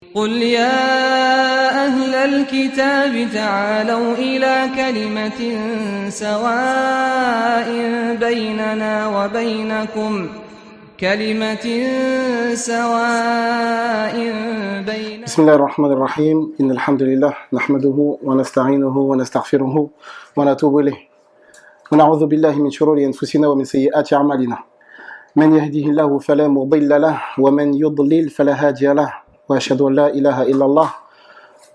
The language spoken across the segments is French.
قل يا أهل الكتاب تعالوا إلى كلمة سواء بيننا وبينكم بسم الله الرحمن الرحيم إن الحمد لله نحمده ونستعينه ونستغفره ونتوب إليه ونعوذ بالله من شرور أنفسنا ومن سيئات أعمالنا من يهده الله فلا مضل له ومن يضلل فلا هادي له وأشهد أن لا إله إلا الله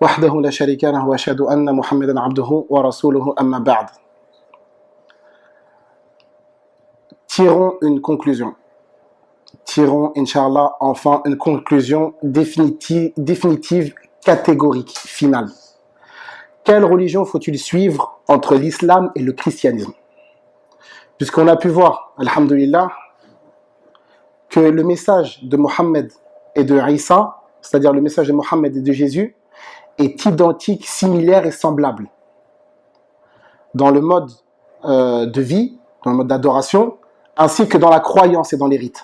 وحده لا شريك له وأشهد أن محمدا عبده ورسوله أما بعد. Tirons une conclusion. Tirons, Inch'Allah, enfin une conclusion définitive, catégorique, finale. Quelle religion faut-il suivre entre l'islam et le christianisme? Puisqu'on a pu voir, alhamdulillah, que le message de Mohammed et de Isa, c'est-à-dire le message de Mohammed et de Jésus, est identique, similaire et semblable. Dans le mode de vie, dans le mode d'adoration, ainsi que dans la croyance et dans les rites.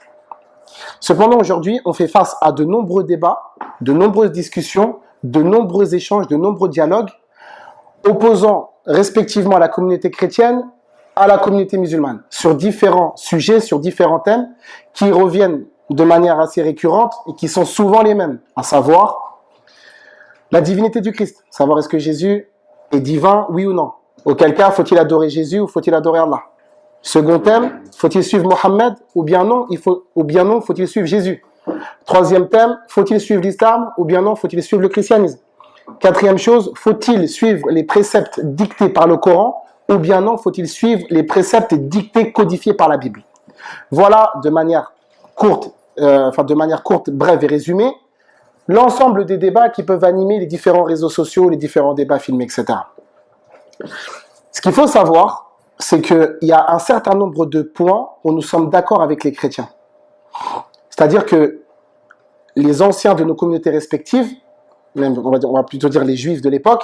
Cependant, aujourd'hui, on fait face à de nombreux débats, de nombreuses discussions, de nombreux échanges, de nombreux dialogues, opposant respectivement à la communauté chrétienne, à la communauté musulmane, sur différents sujets, sur différents thèmes, qui reviennent de manière assez récurrente et qui sont souvent les mêmes, à savoir la divinité du Christ, savoir est-ce que Jésus est divin, oui ou non. Auquel cas, faut-il adorer Jésus ou faut-il adorer Allah? Second thème, faut-il suivre Mohammed ou bien non, faut-il suivre Jésus? Troisième thème, faut-il suivre l'islam ou bien non, faut-il suivre le christianisme? Quatrième chose, faut-il suivre les préceptes dictés par le Coran ou bien non, faut-il suivre les préceptes dictés, codifiés par la Bible? Voilà, de manière courte, brève et résumée, l'ensemble des débats qui peuvent animer les différents réseaux sociaux, les différents débats filmés, etc. Ce qu'il faut savoir, c'est qu'il y a un certain nombre de points où nous sommes d'accord avec les chrétiens. C'est-à-dire que les anciens de nos communautés respectives, même on va plutôt dire les juifs de l'époque,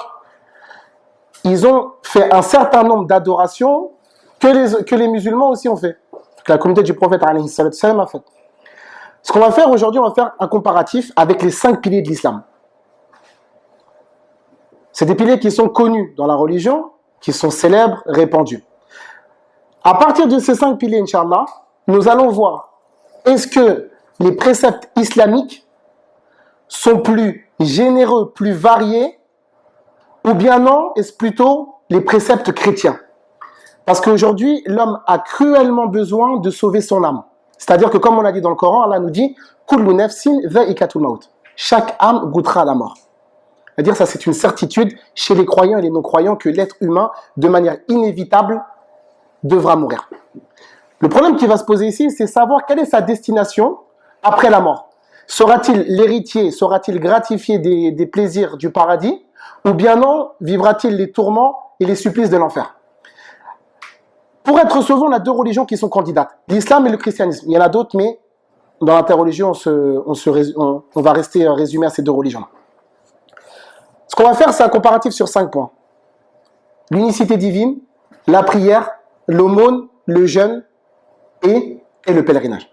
ils ont fait un certain nombre d'adorations que les musulmans aussi ont fait, que la communauté du prophète alayhi salam a fait. Ce qu'on va faire aujourd'hui, on va faire un comparatif avec les 5 piliers de l'islam. C'est des piliers qui sont connus dans la religion, qui sont célèbres, répandus. À partir de ces 5 piliers, Inch'Allah, nous allons voir est-ce que les préceptes islamiques sont plus généreux, plus variés, ou bien non, est-ce plutôt les préceptes chrétiens? Parce qu'aujourd'hui, l'homme a cruellement besoin de sauver son âme. C'est-à-dire que comme on a dit dans le Coran, Allah nous dit « Kullu nafsin dha'iqatul maut » chaque âme goûtera la mort. C'est-à-dire ça, c'est une certitude chez les croyants et les non-croyants que l'être humain, de manière inévitable, devra mourir. Le problème qui va se poser ici, c'est savoir quelle est sa destination après la mort. Sera-t-il l'héritier, sera-t-il gratifié des plaisirs du paradis, ou bien non, vivra-t-il les tourments et les supplices de l'enfer? Pour être sauvé, on a 2 religions qui sont candidates, l'islam et le christianisme. Il y en a d'autres, mais dans l'interreligion, on va rester résumé à ces 2 religions. Ce qu'on va faire, c'est un comparatif sur 5 points. L'unicité divine, la prière, l'aumône, le jeûne et le pèlerinage.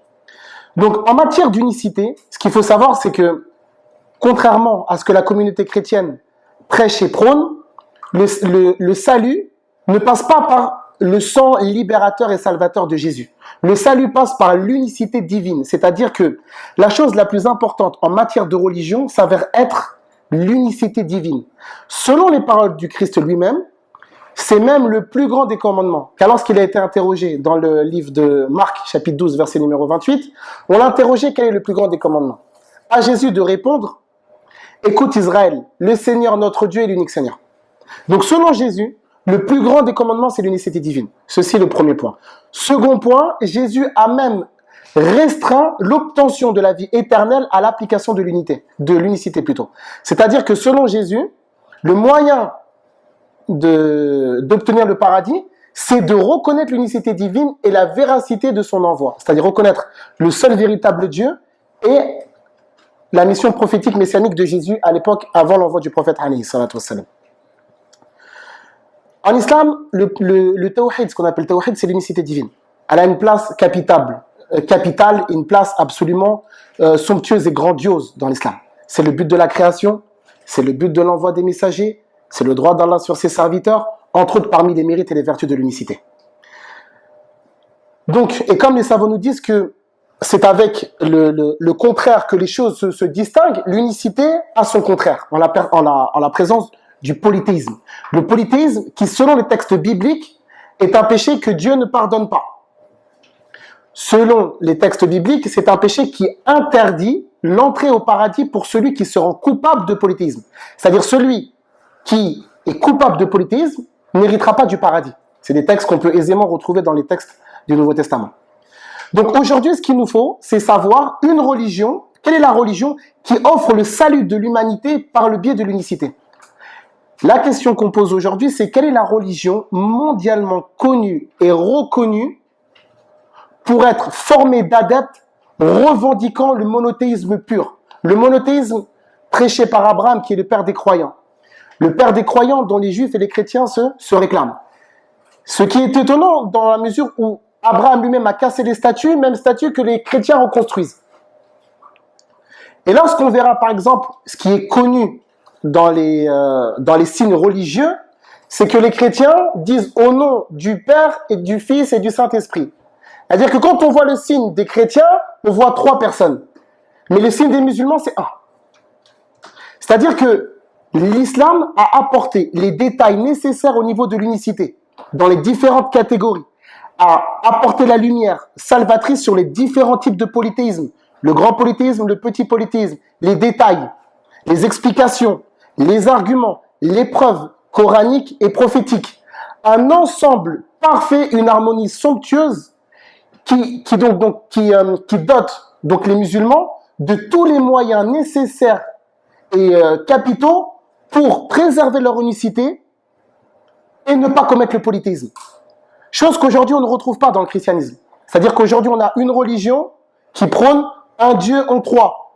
Donc, en matière d'unicité, ce qu'il faut savoir, c'est que, contrairement à ce que la communauté chrétienne prêche et prône, le salut ne passe pas par le sang libérateur et salvateur de Jésus. Le salut passe par l'unicité divine, c'est-à-dire que la chose la plus importante en matière de religion s'avère être l'unicité divine. Selon les paroles du Christ lui-même, c'est même le plus grand des commandements. Car lorsqu'il a été interrogé dans le livre de Marc, chapitre 12, verset numéro 28, on l'a interrogé quel est le plus grand des commandements. À Jésus de répondre, écoute Israël, le Seigneur notre Dieu est l'unique Seigneur. Donc selon Jésus, le plus grand des commandements, c'est l'unicité divine. Ceci est le premier point. Second point, Jésus a même restreint l'obtention de la vie éternelle à l'application de l'unicité plutôt. C'est-à-dire que selon Jésus, le moyen d'obtenir le paradis, c'est de reconnaître l'unicité divine et la véracité de son envoi. C'est-à-dire reconnaître le seul véritable Dieu et la mission prophétique messianique de Jésus à l'époque avant l'envoi du prophète alayhi salatu wassalam. En islam, le tawhid, ce qu'on appelle tawhid, c'est l'unicité divine. Elle a une place capitale, une place absolument somptueuse et grandiose dans l'islam. c'est le but de la création, c'est le but de l'envoi des messagers, c'est le droit d'Allah sur ses serviteurs, entre autres parmi les mérites et les vertus de l'unicité. Donc, et comme les savants nous disent que c'est avec le contraire que les choses se distinguent, l'unicité a son contraire, en la présence du polythéisme. Le polythéisme, qui selon les textes bibliques, est un péché que Dieu ne pardonne pas. Selon les textes bibliques, c'est un péché qui interdit l'entrée au paradis pour celui qui se rend coupable de polythéisme. C'est-à-dire celui qui est coupable de polythéisme n'héritera pas du paradis. C'est des textes qu'on peut aisément retrouver dans les textes du Nouveau Testament. Donc aujourd'hui, ce qu'il nous faut, c'est savoir une religion, quelle est la religion qui offre le salut de l'humanité par le biais de l'unicité. La question qu'on pose aujourd'hui, c'est quelle est la religion mondialement connue et reconnue pour être formée d'adeptes revendiquant le monothéisme pur. Le monothéisme prêché par Abraham, qui est le père des croyants. Le père des croyants dont les juifs et les chrétiens se réclament. Ce qui est étonnant dans la mesure où Abraham lui-même a cassé les statues, même statues que les chrétiens reconstruisent. Et lorsqu'on verra par exemple ce qui est connu dans les signes religieux, c'est que les chrétiens disent au nom du Père et du Fils et du Saint-Esprit. C'est-à-dire que quand on voit le signe des chrétiens, on voit 3 personnes. Mais le signe des musulmans, c'est 1. C'est-à-dire que l'islam a apporté les détails nécessaires au niveau de l'unicité, dans les différentes catégories, a apporté la lumière salvatrice sur les différents types de polythéisme, le grand polythéisme, le petit polythéisme, les détails, les explications, les arguments, les preuves coraniques et prophétiques. Un ensemble parfait, une harmonie somptueuse qui dote donc les musulmans de tous les moyens nécessaires et capitaux pour préserver leur unicité et ne pas commettre le polythéisme. Chose qu'aujourd'hui on ne retrouve pas dans le christianisme. C'est-à-dire qu'aujourd'hui on a une religion qui prône un Dieu en 3,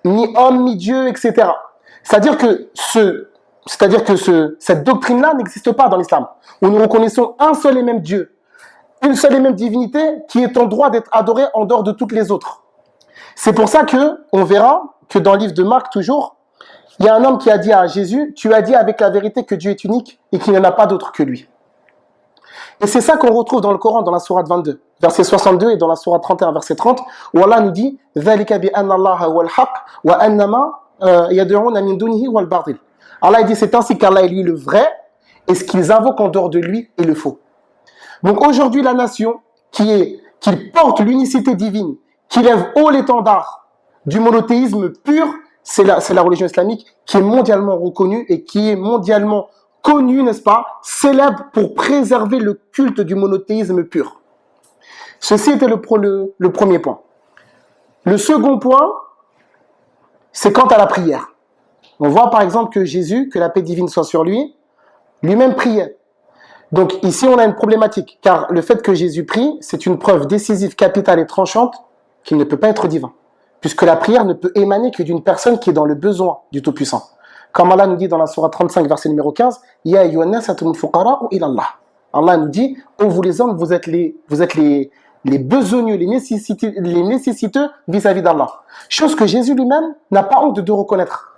ni homme, ni Dieu, etc. C'est-à-dire que cette doctrine-là n'existe pas dans l'islam, où nous reconnaissons un seul et même Dieu, une seule et même divinité qui est en droit d'être adorée en dehors de toutes les autres. C'est pour ça que on verra que dans le livre de Marc toujours, il y a un homme qui a dit à Jésus, tu as dit avec la vérité que Dieu est unique et qu'il n'y en a pas d'autre que lui. Et c'est ça qu'on retrouve dans le Coran, dans la sourate 22, verset 62, et dans la sourate 31, verset 30, où Allah nous dit ذَلِكَ بِأَنَّ اللَّهَ هُوَ الْحَقُّ وَأَنَّمَا يَدْعُونَ مِن دُونِهِ هُوَ الْبَاطِلُ. Allah dit c'est ainsi qu'Allah est lui le vrai, et ce qu'ils invoquent en dehors de lui est le faux. Donc aujourd'hui, la nation qui porte l'unicité divine, qui lève haut l'étendard du monothéisme pur, c'est la religion islamique qui est mondialement reconnue et qui est mondialement connue, n'est-ce pas, célèbre pour préserver le culte du monothéisme pur. Ceci était le premier point. Le second point, c'est quant à la prière. On voit par exemple que Jésus, que la paix divine soit sur lui, lui-même priait. Donc ici on a une problématique, car le fait que Jésus prie, c'est une preuve décisive, capitale et tranchante qu'il ne peut pas être divin, puisque la prière ne peut émaner que d'une personne qui est dans le besoin du Tout-Puissant. Comme Allah nous dit dans la sourate 35, verset numéro 15, « Ya ayyuhan nas antumul fuqara'u ila Allah » Allah nous dit, « Oh vous les hommes, vous êtes les besogneux, les nécessiteux vis-à-vis d'Allah. » Chose que Jésus lui-même n'a pas honte de reconnaître.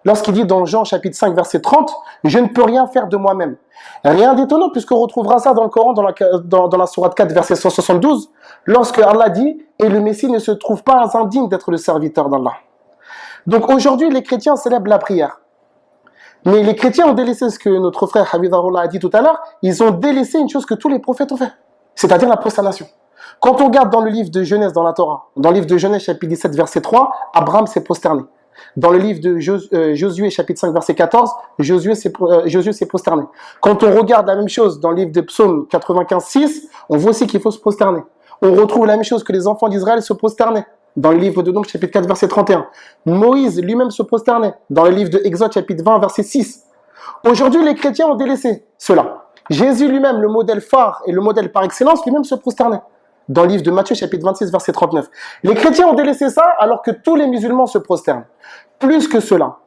Lorsqu'il dit dans Jean chapitre 5 verset 30, « Je ne peux rien faire de moi-même. » Rien d'étonnant puisqu'on retrouvera ça dans le Coran, dans la sourate 4 verset 172, lorsque Allah dit « Et le Messie ne se trouve pas indigne d'être le serviteur d'Allah. » Donc aujourd'hui, les chrétiens célèbrent la prière. Mais les chrétiens ont délaissé ce que notre frère Hafidhahullah a dit tout à l'heure, ils ont délaissé une chose que tous les prophètes ont fait, c'est-à-dire la prosternation. Quand on regarde dans le livre de Genèse dans la Torah, dans le livre de Genèse chapitre 17 verset 3, Abraham s'est prosterné. Dans le livre de Josué chapitre 5 verset 14, Josué s'est prosterné. Quand on regarde la même chose dans le livre de Psaume 95-6, on voit aussi qu'il faut se prosterner. On retrouve la même chose que les enfants d'Israël se prosternaient. Dans le livre de Nombres chapitre 4 verset 31. Moïse lui-même se prosternait. Dans le livre de Exode chapitre 20 verset 6. Aujourd'hui, les chrétiens ont délaissé cela. Jésus lui-même, le modèle phare et le modèle par excellence, lui-même se prosternait. Dans le livre de Matthieu chapitre 26 verset 39. Les chrétiens ont délaissé ça alors que tous les musulmans se prosternent. Plus que cela,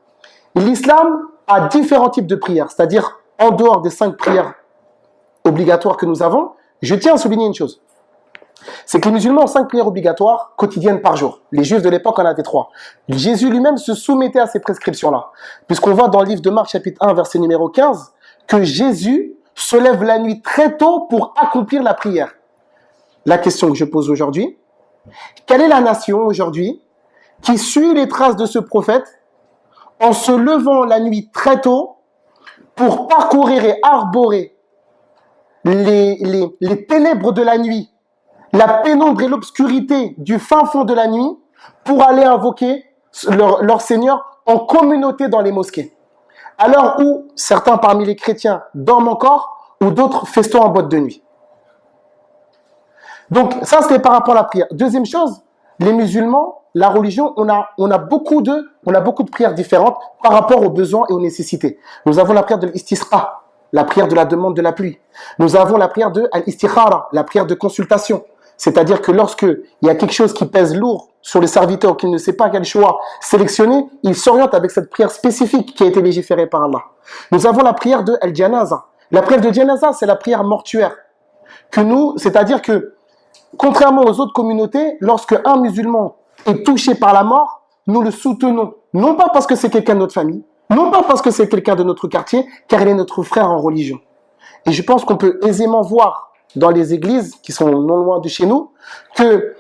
l'islam a différents types de prières, c'est-à-dire en dehors des 5 prières obligatoires que nous avons, je tiens à souligner une chose. C'est que les musulmans ont 5 prières obligatoires quotidiennes par jour. Les juifs de l'époque en avaient 3. Jésus lui-même se soumettait à ces prescriptions-là. Puisqu'on voit dans le livre de Marc, chapitre 1, verset numéro 15, que Jésus se lève la nuit très tôt pour accomplir la prière. La question que je pose aujourd'hui, quelle est la nation aujourd'hui qui suit les traces de ce prophète en se levant la nuit très tôt pour parcourir et arborer les ténèbres de la nuit, la pénombre et l'obscurité du fin fond de la nuit pour aller invoquer leur Seigneur en communauté dans les mosquées. À l'heure où certains parmi les chrétiens dorment encore ou d'autres festonnent en boîte de nuit. Donc ça c'était par rapport à la prière. Deuxième chose, les musulmans, la religion, on a beaucoup de prières différentes par rapport aux besoins et aux nécessités. Nous avons la prière de l'istisqa, la prière de la demande de la pluie. Nous avons la prière de al-istikhara, la prière de consultation. C'est-à-dire que lorsque il y a quelque chose qui pèse lourd sur le serviteur, qu'il ne sait pas quel choix sélectionner, il s'oriente avec cette prière spécifique qui a été légiférée par Allah. Nous avons la prière de al-janaza. La prière de janaza, c'est la prière mortuaire. C'est-à-dire que, contrairement aux autres communautés, lorsque un musulman est touché par la mort, nous le soutenons. Non pas parce que c'est quelqu'un de notre famille, non pas parce que c'est quelqu'un de notre quartier, car il est notre frère en religion. Et je pense qu'on peut aisément voir dans les églises qui sont non loin de chez nous, que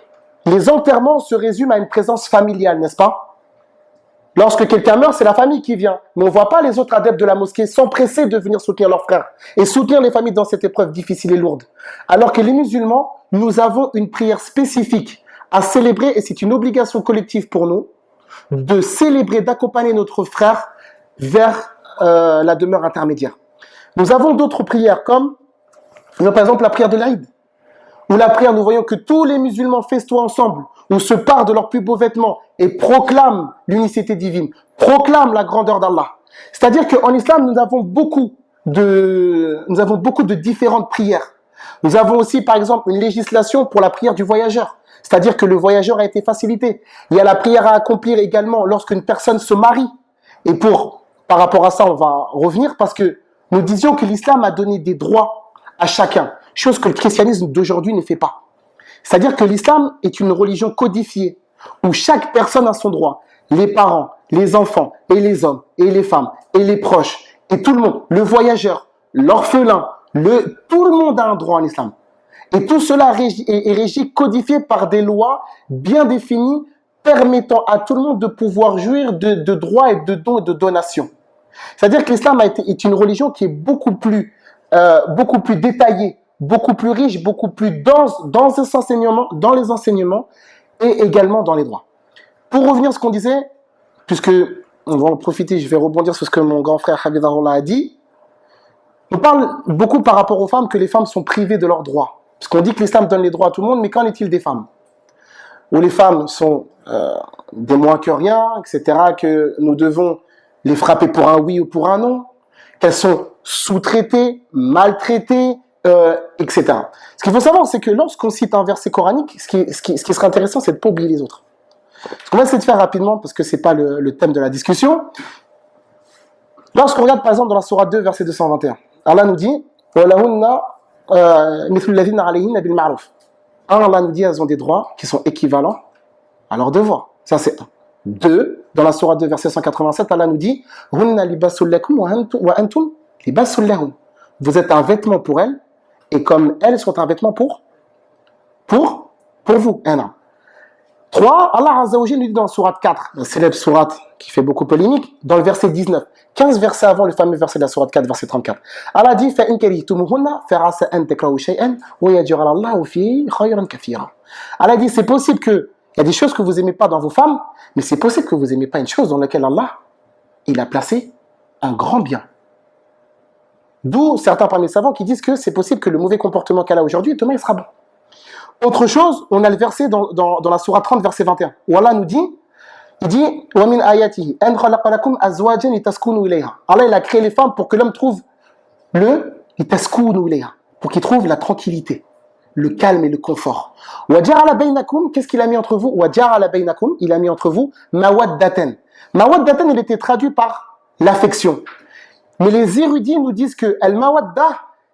les enterrements se résument à une présence familiale, n'est-ce pas? Lorsque quelqu'un meurt, c'est la famille qui vient. Mais on ne voit pas les autres adeptes de la mosquée s'empresser de venir soutenir leurs frères et soutenir les familles dans cette épreuve difficile et lourde. Alors que les musulmans, nous avons une prière spécifique à célébrer, et c'est une obligation collective pour nous, de célébrer, d'accompagner notre frère vers la demeure intermédiaire. Nous avons d'autres prières comme par exemple la prière de l'Aïd, où la prière, nous voyons que tous les musulmans festoient ensemble, ou se partent de leurs plus beaux vêtements et proclament l'unicité divine, proclament la grandeur d'Allah. C'est-à-dire qu'en islam, nous avons beaucoup de différentes prières. Nous avons aussi, par exemple, une législation pour la prière du voyageur. C'est-à-dire que le voyageur a été facilité. Il y a la prière à accomplir également lorsqu'une personne se marie. Et par rapport à ça, on va revenir parce que nous disions que l'islam a donné des droits à chacun, chose que le christianisme d'aujourd'hui ne fait pas. C'est-à-dire que l'islam est une religion codifiée, où chaque personne a son droit. Les parents, les enfants, et les hommes, et les femmes, et les proches, et tout le monde, le voyageur, l'orphelin, tout le monde a un droit en islam. Et tout cela est régi, codifié par des lois bien définies, permettant à tout le monde de pouvoir jouir de droits et de dons et de donations. C'est-à-dire que l'islam est une religion qui est beaucoup plus détaillée, beaucoup plus riche, beaucoup plus dense dans les enseignements et également dans les droits. Pour revenir à ce qu'on disait, puisque on va en profiter, je vais rebondir sur ce que mon grand frère Habibullah a dit. On parle beaucoup par rapport aux femmes que les femmes sont privées de leurs droits. Parce qu'on dit que l'islam donne les droits à tout le monde, mais qu'en est-il des femmes? Où les femmes sont des moins que rien, etc., que nous devons les frapper pour un oui ou pour un non, qu'elles sont sous-traitées, maltraitées, etc. Ce qu'il faut savoir, c'est que lorsqu'on cite un verset coranique, ce qui serait intéressant, c'est de ne pas oublier les autres. Ce qu'on va essayer de faire rapidement, parce que ce n'est pas le thème de la discussion, lorsqu'on regarde par exemple dans la sourate 2, verset 221, Allah nous dit « وَلَهُنَّ مِثْلُ الَّذِينَ عَلَيْهِنَّ بِالْمَعْرُوفِ » Allah nous dit elles ont des droits qui sont équivalents à leurs devoirs. Ça c'est un. 2, dans la sourate 2, verset 187, Allah nous dit « هُنَّ لِبَاسٌ لَكُمْ وَأَنْتُمْ لِبَاسٌ لَهُنَّ » Vous êtes un vêtement pour elles, et comme elles sont un vêtement pour vous. 3, Allah Azza wa Jalla nous dit dans la sourate 4, la célèbre sourate qui fait beaucoup polémique, dans le verset 19, 15 versets avant le fameux verset de la sourate 4, verset 34. Allah dit فَإِنْ كَرِهْتُمُوهُنَّ فَعَسَىٰ أَنْ تَكْرَهُوا شَيْئًا وَيَجْعَلَ اللَّهُ فِيهِ خَيْرًا كَثِيرًا. Allah dit c'est possible que il y a des choses que vous aimez pas dans vos femmes, mais c'est possible que vous aimez pas une chose dans laquelle Allah il a placé un grand bien. D'où certains parmi les savants qui disent que c'est possible que le mauvais comportement qu'elle a aujourd'hui, demain il sera bon. Autre chose, on a le verset dans la sourate 30, verset 21, où Allah nous dit, il dit وَمِنْ آيَاتِهِ أَنْ خَلَقَ لَكُمْ أَزْوَاجًا لِتَسْكُنُوا إِلَيْهَا. Allah il a créé les femmes pour que l'homme trouve لِتَسْكُنُوا إِلَيْهَا, pour qu'il trouve la tranquillité, le calme et le confort. وَجَعَلَ بَيْنَكُمْ, qu'est-ce qu'il a mis entre vous? وَجَعَلَ بَيْنَكُمْ, il a mis entre vous مَوَدَّةً. Mawaddaten, il était traduit par l'affection. Mais les érudits nous disent que al-mawadda,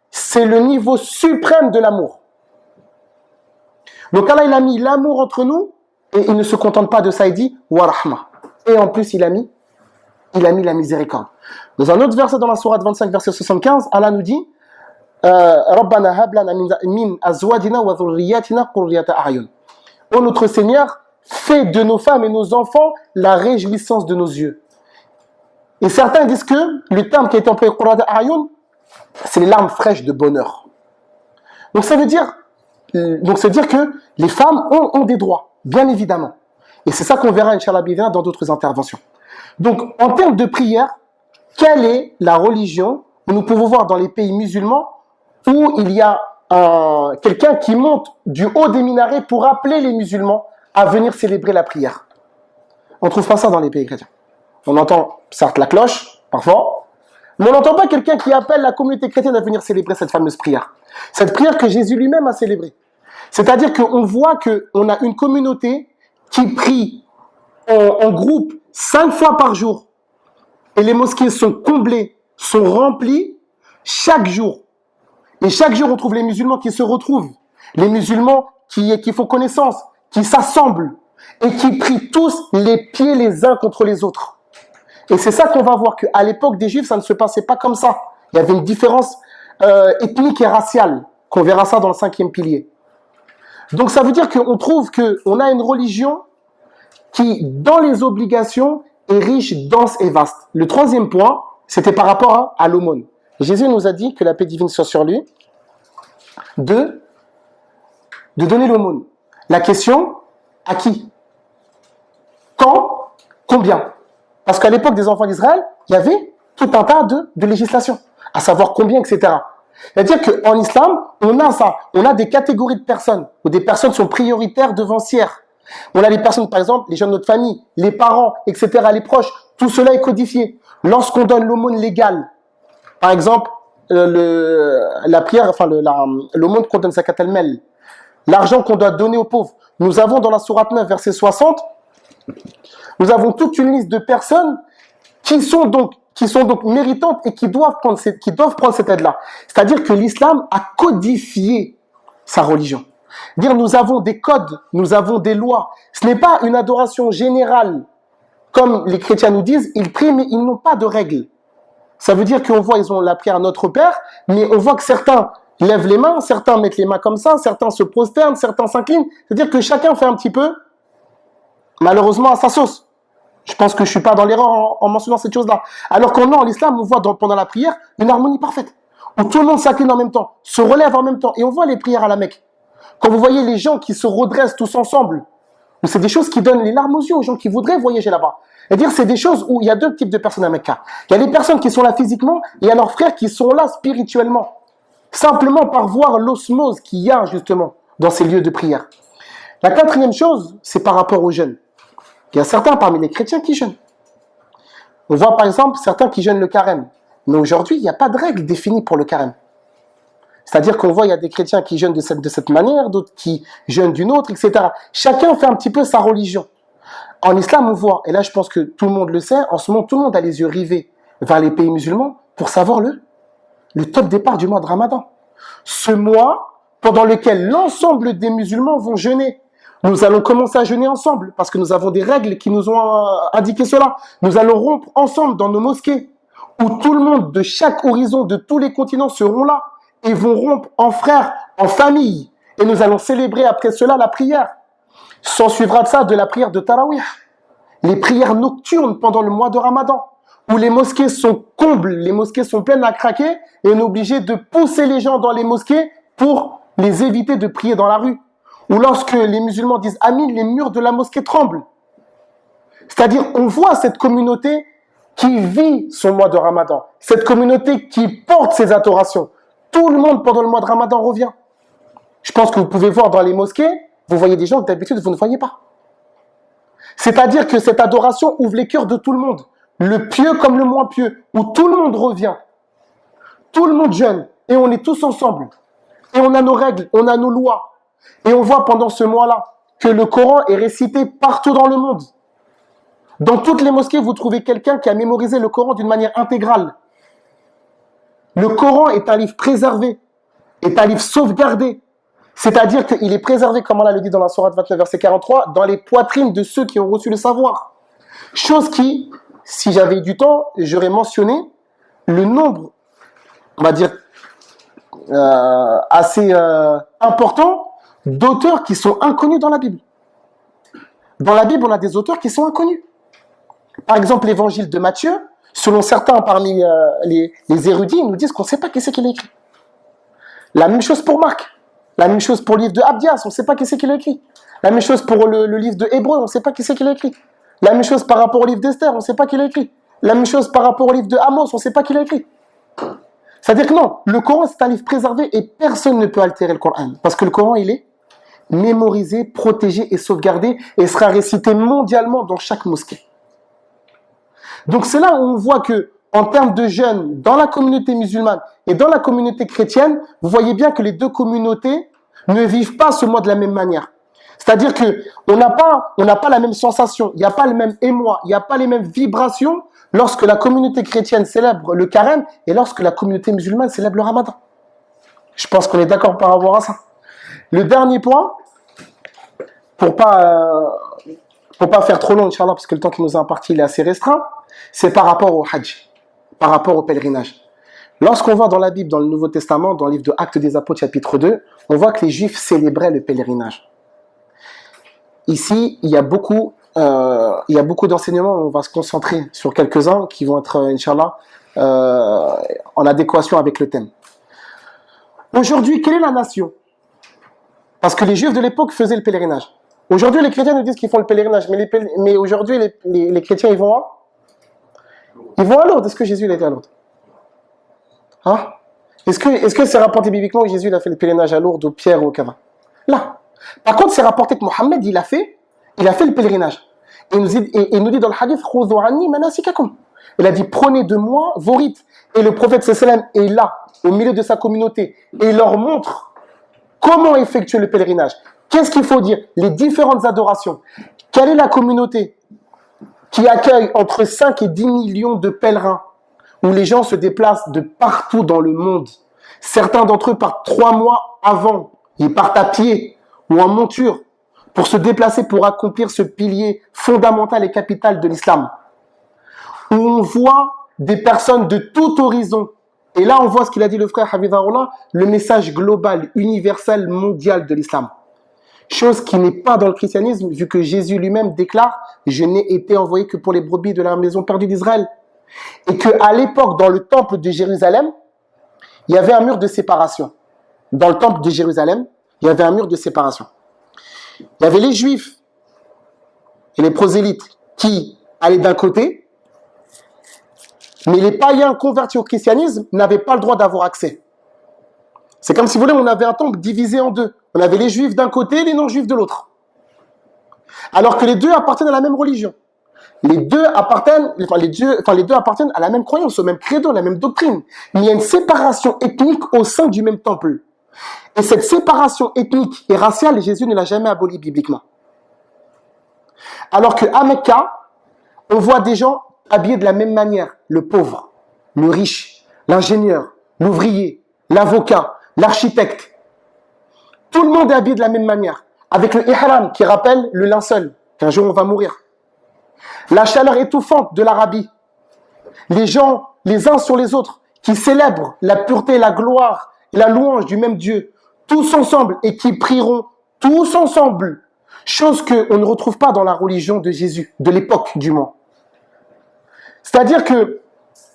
c'est le niveau suprême de l'amour. Donc Allah, il a mis l'amour entre nous, et il ne se contente pas de ça, il dit « wa rahma ». Et en plus, il a mis la miséricorde. Dans un autre verset dans la sourate 25, verset 75, Allah nous dit Rabbana hab lana min azwajina wa dhurriyyatina qurrata a'yun. Ô notre Seigneur, fais de nos femmes et nos enfants la réjouissance de nos yeux. Et certains disent que le terme qui a été employé qurrata a'yun, c'est les larmes fraîches de bonheur. Donc ça veut dire que les femmes ont des droits, bien évidemment. Et c'est ça qu'on verra, Inch'Allah, dans d'autres interventions. Donc, en termes de prière, quelle est la religion où nous pouvons voir dans les pays musulmans où il y a quelqu'un qui monte du haut des minarets pour appeler les musulmans à venir célébrer la prière? On ne trouve pas ça dans les pays chrétiens. On entend certes la cloche, parfois, mais on n'entend pas quelqu'un qui appelle la communauté chrétienne à venir célébrer cette fameuse prière. Cette prière que Jésus lui-même a célébrée. C'est-à-dire qu'on voit qu'on a une communauté qui prie en groupe 5 fois par jour. Et les mosquées sont comblées, sont remplies chaque jour. Et chaque jour, on trouve les musulmans qui se retrouvent. Les musulmans qui font connaissance, qui s'assemblent et qui prient tous les pieds les uns contre les autres. Et c'est ça qu'on va voir, qu'à l'époque des Juifs, ça ne se passait pas comme ça. Il y avait une différence ethnique et raciale, qu'on verra ça dans le 5e pilier. Donc ça veut dire qu'on trouve qu'on a une religion qui, dans les obligations, est riche, dense et vaste. Le 3e point, c'était par rapport à l'aumône. Jésus nous a dit, que la paix divine soit sur lui, de donner l'aumône. La question, à qui? Quand? Combien? Parce qu'à l'époque des enfants d'Israël, il y avait tout un tas de législations, à savoir combien, etc. C'est-à-dire qu'en islam, on a ça. On a des catégories de personnes, où des personnes sont prioritaires devancières. On a les personnes, par exemple, les gens de notre famille, les parents, etc., les proches. Tout cela est codifié. Lorsqu'on donne l'aumône légale, par exemple, la prière, enfin l'aumône qu'on donne zakat al-mal, l'argent qu'on doit donner aux pauvres. Nous avons dans la sourate 9, verset 60, nous avons toute une liste de personnes qui sont donc méritantes et qui doivent prendre cette aide-là. C'est-à-dire que l'islam a codifié sa religion. Dire nous avons des codes, nous avons des lois. Ce n'est pas une adoration générale, comme les chrétiens nous disent, ils prient mais ils n'ont pas de règles. Ça veut dire qu'on voit, ils ont la prière à notre Père, mais on voit que certains lèvent les mains, certains mettent les mains comme ça, certains se prosternent, certains s'inclinent. C'est-à-dire que chacun fait un petit peu, malheureusement, à sa sauce. Je pense que je ne suis pas dans l'erreur en mentionnant cette chose-là. Alors qu'en l'islam, on voit pendant la prière une harmonie parfaite, où tout le monde s'incline en même temps, se relève en même temps, et on voit les prières à la Mecque. Quand vous voyez les gens qui se redressent tous ensemble, c'est des choses qui donnent les larmes aux yeux aux gens qui voudraient voyager là-bas. C'est-à-dire, c'est des choses où il y a deux types de personnes à Mecca. Il y a les personnes qui sont là physiquement, et il y a leurs frères qui sont là spirituellement. Simplement par voir l'osmose qu'il y a justement dans ces lieux de prière. La 4e chose, c'est par rapport aux jeûnes. Il y a certains parmi les chrétiens qui jeûnent. On voit par exemple certains qui jeûnent le carême. Mais aujourd'hui, il n'y a pas de règle définie pour le carême. C'est-à-dire qu'on voit, il y a des chrétiens qui jeûnent de cette manière, d'autres qui jeûnent d'une autre, etc. Chacun fait un petit peu sa religion. En islam, on voit, et là je pense que tout le monde le sait, en ce moment, tout le monde a les yeux rivés vers les pays musulmans pour savoir le top départ du mois de Ramadan. Ce mois pendant lequel l'ensemble des musulmans vont jeûner. Nous allons commencer à jeûner ensemble parce que nous avons des règles qui nous ont indiqué cela. Nous allons rompre ensemble dans nos mosquées où tout le monde de chaque horizon, de tous les continents seront là et vont rompre en frères, en famille. Et nous allons célébrer après cela la prière. S'en suivra de ça de la prière de Tarawih. Les prières nocturnes pendant le mois de Ramadan où les mosquées sont combles, les mosquées sont pleines à craquer et on est obligé de pousser les gens dans les mosquées pour les éviter de prier dans la rue. Ou lorsque les musulmans disent Amin, les murs de la mosquée tremblent. C'est-à-dire, on voit cette communauté qui vit son mois de Ramadan, cette communauté qui porte ses adorations. Tout le monde pendant le mois de Ramadan revient. Je pense que vous pouvez voir dans les mosquées, vous voyez des gens que d'habitude vous ne voyez pas. C'est-à-dire que cette adoration ouvre les cœurs de tout le monde, le pieux comme le moins pieux, où tout le monde revient. Tout le monde jeûne et on est tous ensemble. Et on a nos règles, on a nos lois. Et on voit pendant ce mois-là que le Coran est récité partout dans le monde. Dans toutes les mosquées, vous trouvez quelqu'un qui a mémorisé le Coran d'une manière intégrale. Le Coran est un livre préservé, est un livre sauvegardé. C'est-à-dire qu'il est préservé, comme Allah le dit dans la sourate 29, verset 43, dans les poitrines de ceux qui ont reçu le savoir. Chose qui, si j'avais eu du temps, j'aurais mentionné le nombre, on va dire, assez important d'auteurs qui sont inconnus dans la Bible. Dans la Bible, on a des auteurs qui sont inconnus. Par exemple, l'évangile de Matthieu, selon certains parmi les érudits, ils nous disent qu'on ne sait pas qui c'est qui l'a écrit. La même chose pour Marc. La même chose pour le livre de Abdias, on ne sait pas qui c'est qui l'a écrit. La même chose pour le livre de Hébreu, on ne sait pas qui c'est qui l'a écrit. La même chose par rapport au livre d'Esther, on ne sait pas qui l'a écrit. La même chose par rapport au livre de Amos, on ne sait pas qui l'a écrit. C'est-à-dire que non, le Coran c'est un livre préservé et personne ne peut altérer le Coran. Parce que le Coran, il est mémorisé, protégé et sauvegardé et sera récité mondialement dans chaque mosquée. Donc c'est là où on voit que, en termes de jeunes, dans la communauté musulmane et dans la communauté chrétienne, vous voyez bien que les deux communautés ne vivent pas ce mois de la même manière. C'est-à-dire qu'on n'a pas la même sensation, il n'y a pas le même émoi, il n'y a pas les mêmes vibrations lorsque la communauté chrétienne célèbre le carême et lorsque la communauté musulmane célèbre le ramadan. Je pense qu'on est d'accord par rapport à ça. Le dernier point, pour pas faire trop long, Inch'Allah, parce que le temps qui nous est imparti il est assez restreint, c'est par rapport au Hajj, par rapport au pèlerinage. Lorsqu'on voit dans la Bible, dans le Nouveau Testament, dans le livre de Actes des Apôtres, chapitre 2, on voit que les Juifs célébraient le pèlerinage. Ici, il y a beaucoup d'enseignements, on va se concentrer sur quelques-uns qui vont être, Inch'Allah, en adéquation avec le thème. Aujourd'hui, quelle est la nation? Parce que les Juifs de l'époque faisaient le pèlerinage. Aujourd'hui, les chrétiens nous disent qu'ils font le pèlerinage, mais aujourd'hui, les chrétiens, ils vont à Lourdes. Est-ce que Jésus il a été à Lourdes? Hein? Est-ce que c'est rapporté bibliquement que Jésus il a fait le pèlerinage à Lourdes, au Pierre ou au Kaaba? Là. Par contre, c'est rapporté que Mohammed, il a fait le pèlerinage. Et il nous dit dans le hadith, Khudhu anni manasikakum. Il a dit, prenez de moi vos rites. Et le prophète sallam est là, au milieu de sa communauté, et il leur montre comment effectuer le pèlerinage. Qu'est-ce qu'il faut dire? Les différentes adorations. Quelle est la communauté qui accueille entre 5 et 10 millions de pèlerins, où les gens se déplacent de partout dans le monde? Certains d'entre eux partent 3 mois avant. Ils partent à pied ou en monture pour se déplacer pour accomplir ce pilier fondamental et capital de l'islam. Où on voit des personnes de tout horizon. Et là, on voit ce qu'il a dit le frère Hafidhahullah, le message global, universel, mondial de l'islam. Chose qui n'est pas dans le christianisme, vu que Jésus lui-même déclare « Je n'ai été envoyé que pour les brebis de la maison perdue d'Israël ». Et qu'à l'époque, dans le temple de Jérusalem, il y avait un mur de séparation. Dans le temple de Jérusalem, il y avait un mur de séparation. Il y avait les Juifs et les prosélytes qui allaient d'un côté, mais les païens convertis au christianisme n'avaient pas le droit d'avoir accès. C'est comme si vous voulez, on avait un temple divisé en deux. On avait les Juifs d'un côté et les non-Juifs de l'autre. Alors que les deux appartiennent à la même religion. Les deux appartiennent à la même croyance, au même credo, à la même doctrine. Mais il y a une séparation ethnique au sein du même temple. Et cette séparation ethnique et raciale, Jésus ne l'a jamais abolie bibliquement. Alors qu'à Mecca, on voit des gens habillés de la même manière. Le pauvre, le riche, l'ingénieur, l'ouvrier, l'avocat, l'architecte. Tout le monde est habillé de la même manière. Avec le ihram qui rappelle le linceul, qu'un jour on va mourir. La chaleur étouffante de l'Arabie. Les gens, les uns sur les autres, qui célèbrent la pureté, la gloire et la louange du même Dieu, tous ensemble, et qui prieront tous ensemble. Chose qu'on ne retrouve pas dans la religion de Jésus, de l'époque du moins. C'est-à-dire que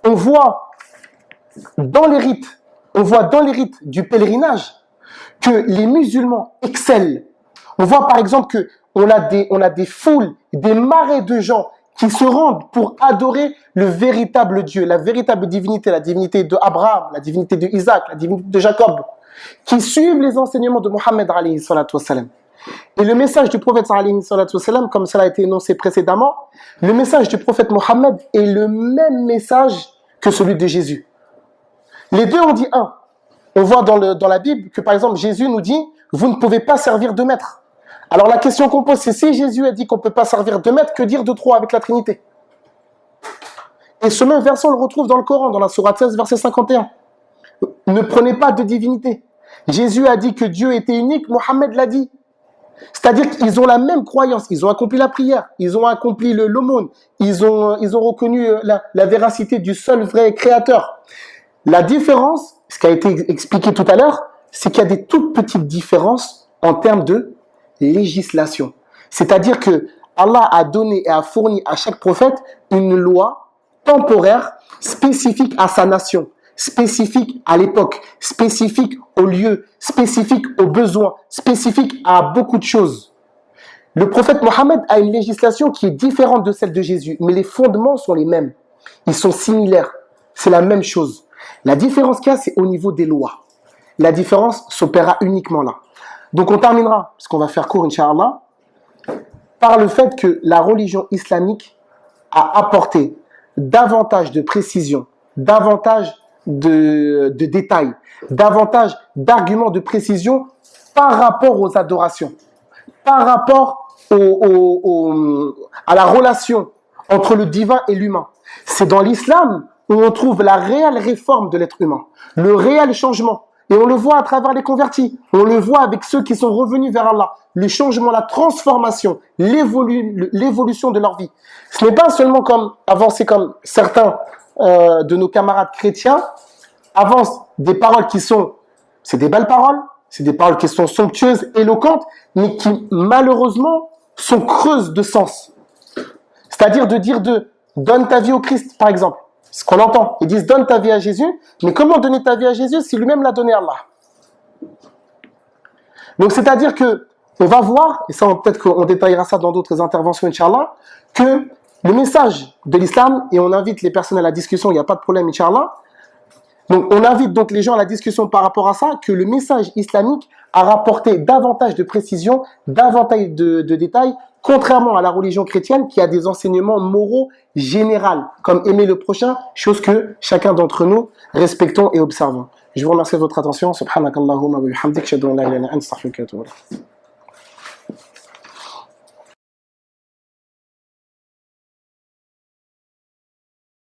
on voit dans les rites du pèlerinage que les musulmans excellent. On voit par exemple que on a des foules, des marées de gens qui se rendent pour adorer le véritable Dieu, la véritable divinité, la divinité de Abraham, la divinité de Isaac, la divinité de Jacob, qui suivent les enseignements de Mohammed alayhi salatu wassalam. Et le message du prophète alayhi salatu wassalam, comme cela a été énoncé précédemment, le message du prophète Mohammed est le même message que celui de Jésus. Les deux ont dit un. On voit dans la Bible que par exemple Jésus nous dit « Vous ne pouvez pas servir deux maîtres ». Alors la question qu'on pose, c'est si Jésus a dit qu'on ne peut pas servir deux maîtres, que dire de trois avec la Trinité? Et ce même verset, on le retrouve dans le Coran, dans la sourate 16, verset 51. Ne prenez pas de divinité. Jésus a dit que Dieu était unique, Mohammed l'a dit. C'est-à-dire qu'ils ont la même croyance, ils ont accompli la prière, ils ont accompli l'aumône, ils ont reconnu la véracité du seul vrai créateur. La différence, ce qui a été expliqué tout à l'heure, c'est qu'il y a des toutes petites différences en termes de législation. C'est-à-dire que Allah a donné et a fourni à chaque prophète une loi temporaire spécifique à sa nation, spécifique à l'époque, spécifique au lieu, spécifique aux besoins, spécifique à beaucoup de choses. Le prophète Mohammed a une législation qui est différente de celle de Jésus, mais les fondements sont les mêmes. Ils sont similaires. C'est la même chose. La différence qu'il y a, c'est au niveau des lois. La différence s'opérera uniquement là. Donc on terminera, parce qu'on va faire court, Inch'Allah, par le fait que la religion islamique a apporté davantage de précision, davantage de détails, davantage d'arguments de précision par rapport aux adorations, par rapport à la relation entre le divin et l'humain. C'est dans l'islam où on trouve la réelle réforme de l'être humain, le réel changement. Et on le voit à travers les convertis, on le voit avec ceux qui sont revenus vers Allah, le changement, la transformation, l'évolution de leur vie. Ce n'est pas seulement comme avancer comme certains de nos camarades chrétiens avancent des paroles qui sont, c'est des belles paroles, c'est des paroles qui sont somptueuses, éloquentes, mais qui malheureusement sont creuses de sens. C'est-à-dire de dire donne ta vie au Christ, par exemple. Ce qu'on entend, ils disent donne ta vie à Jésus, mais comment donner ta vie à Jésus si lui-même l'a donné à Allah? Donc c'est-à-dire que on va voir, et ça peut-être qu'on détaillera ça dans d'autres interventions, Inch'Allah, que le message de l'islam, et on invite les personnes à la discussion, il n'y a pas de problème, Inch'Allah. Donc on invite donc les gens à la discussion par rapport à ça, que le message islamique a rapporté davantage de précision, davantage de détails, contrairement à la religion chrétienne qui a des enseignements moraux généraux, comme aimer le prochain, chose que chacun d'entre nous respectons et observons. Je vous remercie de votre attention. Subhanakallahumma wa bihamdik, ashhadu an la ilaha illa anta, astaghfiruka wa atubu ilayk.